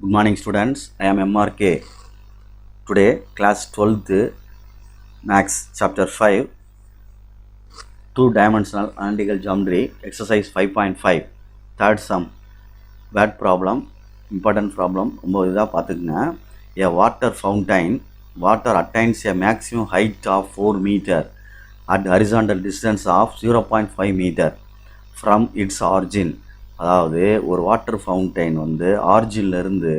Good morning students, I am MRK. Today class 12th Max chapter 5 2-dimensional analytical geometry exercise 5.5 third sum word problem important problem ரொம்ப இதாக பார்த்துக்குங்க. A water fountain water attains a maximum height of 4 meter at horizontal distance of 0.5 meter from its origin. அதாவது ஒரு water fountain வந்து ஆரிஜின்லேருந்து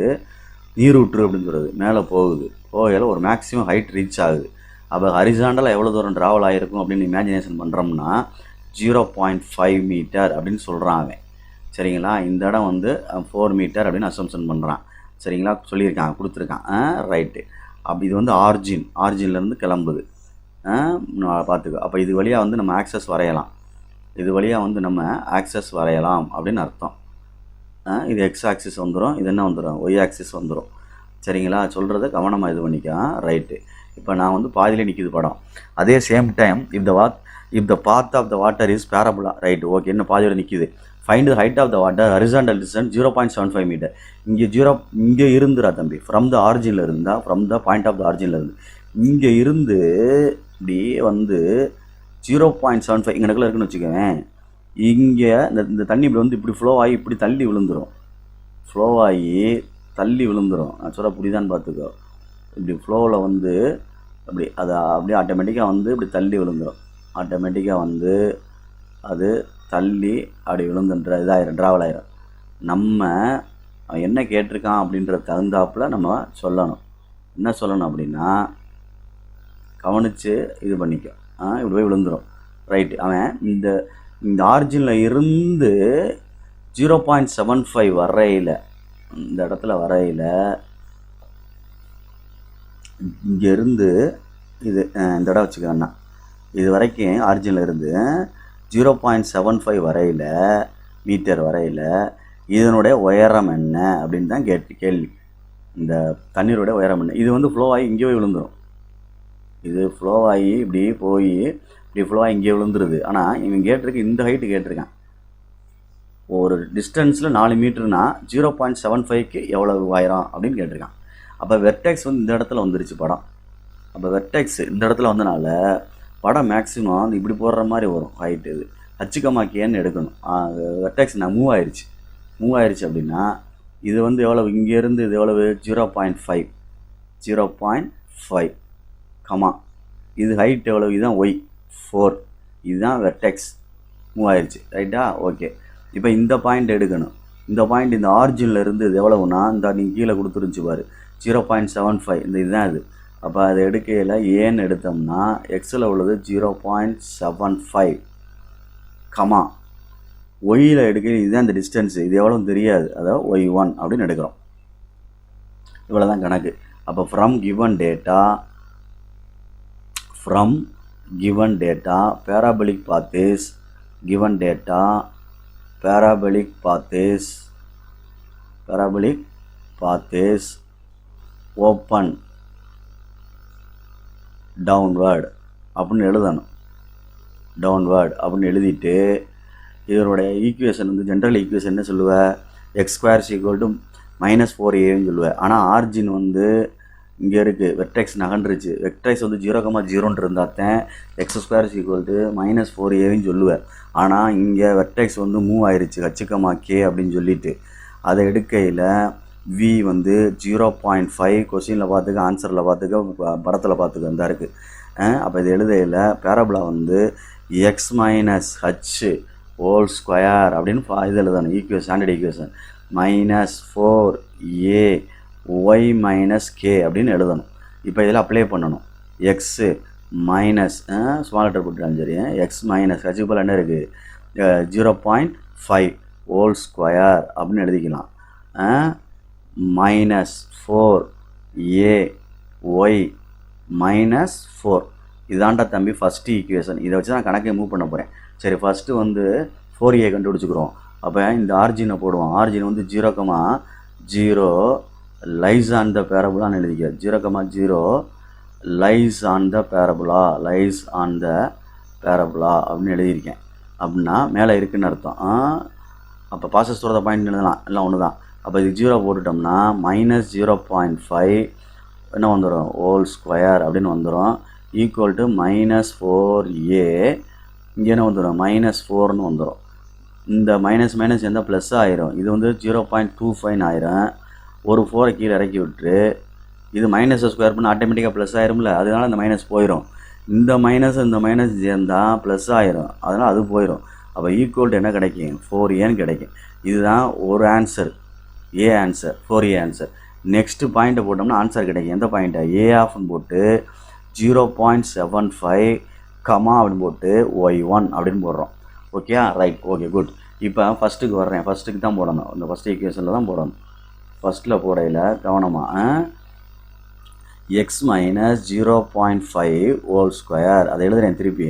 நீரூற்று அப்படின்னு சொல்கிறது மேலே போகையில் ஒரு மேக்ஸிமம் ஹைட் ரீச் ஆகுது. அப்போ ஹரிசாண்டலாக எவ்வளோ தூரம் ட்ராவல் ஆகிருக்கும் அப்படின்னு இமேஜினேஷன் பண்ணுறோம்னா 0.5 மீட்டர் அப்படின்னு சொல்கிறான் அவன். சரிங்களா, இந்த இடம் வந்து 4 மீட்டர் அப்படின்னு அசம்ஷன் பண்ணுறான். சரிங்களா, சொல்லியிருக்கான், கொடுத்துருக்கான். ரைட்டு. அப்படி இது வந்து ஆரிஜின்லேருந்து கிளம்புது. பார்த்துக்கோ. அப்போ இது வழியாக வந்து நம்ம ஆக்சஸ் வரையலாம். அப்படின்னு அர்த்தம். இது எக்ஸ் ஆக்சிஸ் வந்துடும், இது என்ன வந்துடும், ஒய் ஆக்சிஸ் வந்துடும். சரிங்களா, சொல்கிறத கவனமாக இது பண்ணிக்கலாம். ரைட்டு. இப்போ நான் வந்து பாதியில் நிற்கிது படம். அதே same time if the path of the water is parabola. Right, okay. என்ன பாதியில் நிற்கிது. Find the height of the water horizontal distance 0.75 metre. இங்கே இருந்துடா தம்பி, ஃப்ரம் த ஆரிஜினில் இருந்தால், from the point of the ஆரிஜினில் இருந்து இங்கே இருந்து இப்படி வந்து 0.75 இங்கே இருக்குன்னு வச்சுக்கவேன். இங்கே இந்த தண்ணி இப்படி வந்து இப்படி ஃப்ளோ ஆகி இப்படி தள்ளி விழுந்துடும். நான் சொல்ல புரியுதான்னு பார்த்துக்கோ. இப்படி ஃப்ளோவில் வந்து அப்படி அதை அப்படியே ஆட்டோமேட்டிக்காக வந்து இப்படி தள்ளி விழுந்துடும். ஆட்டோமேட்டிக்காக வந்து அது தள்ளி அப்படி விழுந்துன்ற இதாயிரும், ட்ராவல் ஆயிரும். நம்ம என்ன கேட்டிருக்கான் அப்படின்ற தகுந்தாப்பில் நம்ம சொல்லணும். என்ன சொல்லணும் அப்படின்னா, கவனித்து இது பண்ணிக்கோ. இப்படி போய் விழுந்துடும். ரைட்டு. அவன் இந்த ஆரிஜினில் இருந்து 0.75 வரையில், இந்த இடத்துல வரையில், இங்கேருந்து இது இந்த இடம் வச்சுக்கோண்ணா, இது வரைக்கும் ஆரிஜினில் இருந்து 0.75 வரையில் மீட்டர் வரையில் இதனுடைய உயரம் என்ன அப்படின்னு தான் கேள்வி. இந்த தண்ணீருடைய உயரம் என்ன. இது வந்து ஃப்ளோ ஆகி இங்கே போய் விழுந்துடும். இது ஃப்ளோ ஆகி இப்படி போய் இப்படி ஃப்ளோ ஆகி இங்கே விழுந்துருது. ஆனால் இவன் கேட்டிருக்கு, இந்த ஹைட்டு கேட்டிருக்கான். ஒரு டிஸ்டன்ஸில் 4 மீட்டர்னா 0.75க்கு எவ்வளவு உயரம் அப்படின்னு கேட்டிருக்கான். அப்போ வெர்டெக்ஸ் வந்து இந்த இடத்துல வந்துருச்சு படம். அப்போ வெர்டெக்ஸ் இந்த இடத்துல வந்தனால படம் மேக்ஸிமம் இப்படி போடுற மாதிரி வரும் ஹைட்டு. இது ஹச்சுக்கமாக்கியன்னு எடுக்கணும். வெர்டெக்ஸ் நான் மூவ் ஆயிடுச்சு அப்படின்னா இது வந்து எவ்வளவு, இங்கேருந்து இது எவ்வளவு 0.5 கமா, இது ஹைட் எவ்வளவு, இதுதான் ஒய் 4, இதுதான் வெர்டெக்ஸ் மூவ் ஆயிடுச்சு. ரைட்டா, ஓகே. இப்போ இந்த பாயிண்ட் எடுக்கணும். இந்த பாயிண்ட் இந்த ஆரிஜினில் இருந்து இது எவ்வளவுனா, இந்த நீங்கள் கீழே கொடுத்துருந்துச்சு பாரு 0.75, இதுதான் இது. அப்போ அதை எடுக்கையில் ஏன்னு எடுத்தோம்னா எக்ஸில் உள்ளது 0.75 கமா, ஒய்யில் எடுக்கையில் இதுதான் இந்த டிஸ்டன்ஸு. இது எவ்வளோ தெரியாது, அதாவது ஒய்1 அப்படின்னு எடுக்கிறோம். இவ்வளோ தான் கணக்கு. அப்போ from given data parabolic path is open downward அப்படின்னு எழுதணும். எழுதிட்டு இதனுடைய ஈக்குவேஷன் வந்து ஜென்ரல் ஈக்குவேஷன் என்ன சொல்லுவேன், x² -4a சொல்லுவேன். ஆனால் ஆரிஜின் வந்து இங்கே இருக்குது, வெர்டெக்ஸ் நகன்றுச்சு. வெர்டெக்ஸ் வந்து 0,0 இருந்தால்தான் x² -4a சொல்லுவேன். ஆனால் இங்கே வெர்டெக்ஸ் வந்து மூவ் ஆயிடுச்சு ஹச்சுக்கமாக்கே அப்படின்னு சொல்லிட்டு அதை எடுக்கையில் v வந்து 0.5 கொஸ்டினில் பார்த்துக்க, ஆன்சரில் பார்த்துக்க, படத்தில் பார்த்துக்க இந்த இருக்குது. அப்போ இது எழுதையில் பேரபுலா வந்து x - h ஹோல் ஸ்கொயர் அப்படின்னு இது எழுதணும். Equation, standard equation -4a y - k அப்படின்னு எழுதணும். இப்போ இதில் அப்ளை பண்ணணும். எக்ஸு மைனஸ் ஸ்மால் லெட்டர் போட்டுக்கலாம். சரி, எக்ஸ் மைனஸ் ஹச்சுக்கு போல் என்ன இருக்குது 0.5 ஹோல் ஸ்கொயர் அப்படின்னு எழுதிக்கலாம். -4a y -4 இதாண்டா தம்பி ஃபஸ்ட்டு ஈக்குவேஷன். இதை வச்சு நான் கணக்கை மூவ் பண்ண போகிறேன். சரி, ஃபஸ்ட்டு வந்து 4a கண்டுபிடிச்சிக்கிறோம். அப்போ இந்த ஆரிஜினை போடுவோம். ஆரிஜின் வந்து 0,0 லைஸ் ஆன் த பேரபுலான்னு எழுதிக்க. 0,0 லைஸ் ஆன் த பேரபுலா அப்படின்னு எழுதியிருக்கேன். அப்படின்னா மேலே இருக்குதுன்னு அர்த்தம். அப்போ பாசஸ் தூரத்தை பாயிண்ட் எழுதலாம், எல்லாம் ஒன்று தான். அப்போ இது 0 போட்டுட்டோம்னா மைனஸ் 0.5 என்ன வந்துடும் ஹோல் ஸ்கொயர் அப்படின்னு வந்துடும் ஈக்குவல் டு மைனஸ் 4a இங்கே என்ன வந்துடும் மைனஸ் 4ன்னு வந்துடும். இந்த மைனஸ் மைனஸ் எந்த ப்ளஸ் ஆயிரும். இது வந்து 0.25 ஆயிரும். ஒரு 4 கீழே இறக்கி விட்டு இது மைனஸ் ஸ்கொயர் பண்ண ஆட்டோமேட்டிக்காக ப்ளஸ் ஆயிரும்ல, அதனால இந்த மைனஸ் போயிடும். இந்த மைனஸ் சேர்ந்தால் ப்ளஸ் ஆயிரும், அதனால் அது போயிடும். அப்போ ஈக்குவல் டு என்ன கிடைக்கும் 4aன்னு கிடைக்கும். இதுதான் ஒரு answer, A answer 4a answer. Next பாயிண்ட்டை போட்டோம்னா ஆன்சர் கிடைக்கும். எந்த பாயிண்ட்டை ஏ ஆஃப்னு போட்டு 0.75 கமா அப்படின்னு போட்டு y1 அப்படின்னு போடுறோம். Okay right okay good. இப்போ ஃபஸ்ட்டுக்கு வர்றேன். ஃபஸ்ட்டுக்கு தான் போடணும், இந்த ஃபஸ்ட் ஈக்குவேஷனில் தான் போடணும். ஃபஸ்ட்டில் போடையில் கவனமாக எக்ஸ் மைனஸ் 0.5 ஹோல் ஸ்கொயர் அதை எழுதுகிறேன் திருப்பி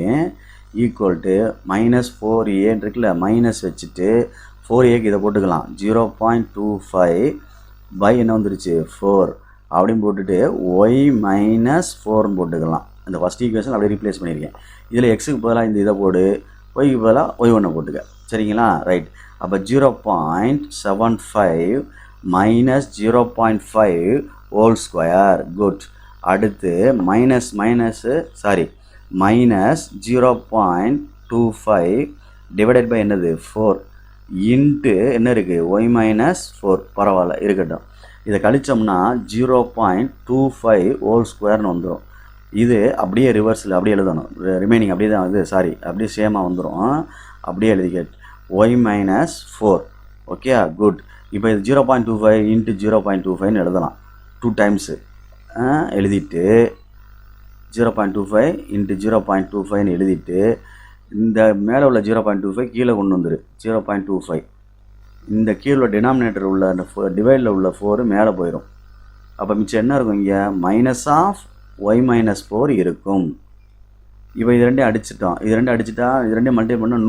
ஈக்குவல் டு மைனஸ் 4a இருக்குல்ல, மைனஸ் வச்சுட்டு 4aக்கு இதை போட்டுக்கலாம் 0.25 பை என்ன வந்துருச்சு 4 அப்படின்னு போட்டுட்டு ஒய் மைனஸ் 4ன்னு போட்டுக்கலாம். இந்த ஃபஸ்ட் ஈக்குவேஷன் அப்படியே ரீப்ளேஸ் பண்ணியிருக்கேன். இதில் எக்ஸுக்கு பதிலாக இந்த இதை போடு, ஒய்க்கு பதிலாக y1 போட்டுக்க. சரிங்களா ரைட். அப்போ 0.75 மைனஸ் 0.5 ஹோல் ஸ்கொயர் குட். அடுத்து மைனஸ் 0.25 டிவைடட் பை என்னது 4 இன்ட்டு என்ன இருக்குது ஒய் மைனஸ் 4 பரவாயில்ல இருக்கட்டும். இதை கழிச்சோம்னா 0.25 ஹோல் ஸ்கொயர்னு வந்துடும். இது அப்படியே ரிவர்ஸில் அப்படியே எழுதணும், ரிமைனிங் அப்படியே தான் இது அப்படியே சேமாக வந்துடும். அப்படியே எழுதிக்க ஒய் மைனஸ் 4. Okay good. இப்போ இது 0.25 இன்ட்டு 0.25ன்னு எழுதலாம். 2 டைம்ஸு எழுதிட்டு 0.25 இன்ட்டு 0.25ன்னு எழுதிட்டு இந்த மேலே உள்ள 0.25 கீழே கொண்டு வந்துரு 0.25. இந்த கீழே உள்ள டினாமினேட்டர் உள்ள அந்த டிவைடில் உள்ள 4 மேலே போயிடும். அப்போ மிச்சம் என்ன இருக்கும் இங்கே மைனஸ் ஆஃப் ஒய் மைனஸ் 4 இருக்கும். இப்போ இது ரெண்டையும் அடிச்சிட்டோம். இது ரெண்டையும் மல்டிப்ளை பண்ணால்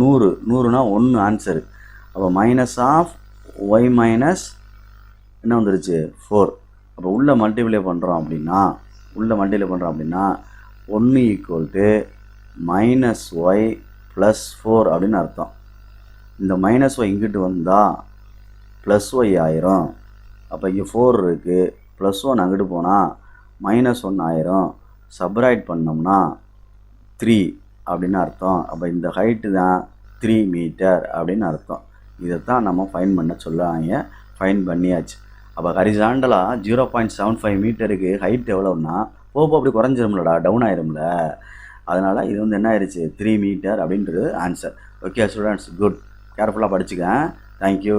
100னா 1 ஆன்சரு. அப்போ மைனஸ் ஆஃப் ஒய் மைனஸ் என்ன வந்துருச்சு 4. அப்போ உள்ளே மல்டிப்ளை பண்ணுறோம் அப்படின்னா 1 equal to minus y plus 4 அப்படின்னு அர்த்தம். இந்த மைனஸ் ஒய் இங்கிட்டு வந்தால் ப்ளஸ் ஒய் ஆயிரும். அப்போ இங்கே 4 இருக்குது, ப்ளஸ் 1 அங்கிட்டு போனால் மைனஸ் 1 ஆயிரும். சப்ராய்ட் பண்ணோம்னா 3 அப்படின்னு அர்த்தம். அப்போ இந்த ஹைட்டு தான் 3 மீட்டர் அப்படின்னு அர்த்தம். இதைத்தான் நம்ம ஃபைன் பண்ண சொல்லுவாங்க. ஃபைன் பண்ணியாச்சு. அப்போ ஹரிசாண்டலாக 0.75 மீட்டருக்கு ஹைட் எவ்வளோன்னா போப்போ அப்படி குறைஞ்சிரும்லடா, டவுன் ஆயிரும்ல. அதனால் இது வந்து என்ன ஆயிடுச்சு 3 மீட்டர் அப்படின்றது ஆன்சர். ஓகே ஸ்டூடெண்ட்ஸ் குட், கேர்ஃபுல்லாக படிச்சுக்க. தேங்க்யூ.